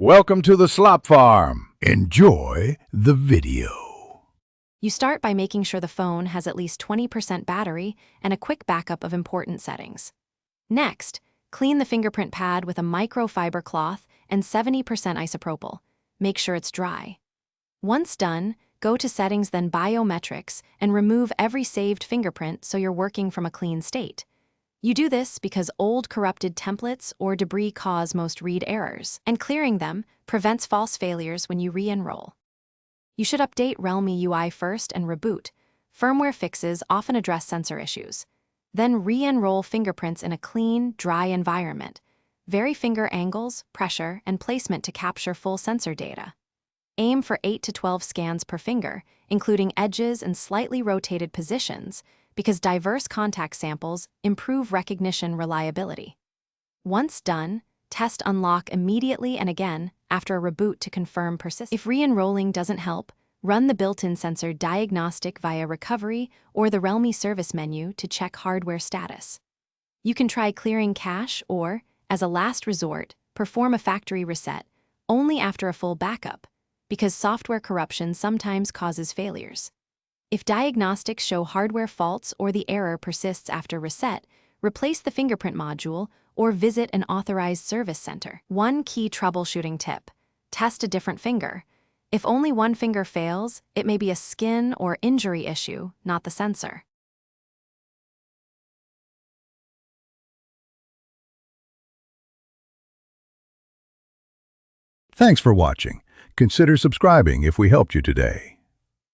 Welcome to the Slop Farm. Enjoy the video. You start by making sure the phone has at least 20% battery and a quick backup of important settings. Next, clean the fingerprint pad with a microfiber cloth and 70% isopropyl. Make sure it's dry. Once done, go to Settings, then Biometrics, and remove every saved fingerprint so you're working from a clean state. You do this because old corrupted templates or debris cause most read errors, and clearing them prevents false failures when you re-enroll. You should update Realme UI first and reboot. Firmware fixes often address sensor issues. Then re-enroll fingerprints in a clean, dry environment. Vary finger angles, pressure, and placement to capture full sensor data. Aim for 8 to 12 scans per finger, including edges and slightly rotated positions, because diverse contact samples improve recognition reliability. Once done, test unlock immediately and again after a reboot to confirm persistence. If re-enrolling doesn't help, run the built-in sensor diagnostic via Recovery or the Realme service menu to check hardware status. You can try clearing cache or, as a last resort, perform a factory reset only after a full backup, because software corruption sometimes causes failures. If diagnostics show hardware faults or the error persists after reset, replace the fingerprint module or visit an authorized service center. One key troubleshooting tip: test a different finger. If only one finger fails, it may be a skin or injury issue, not the sensor. Thanks for watching. Consider subscribing if we helped you today.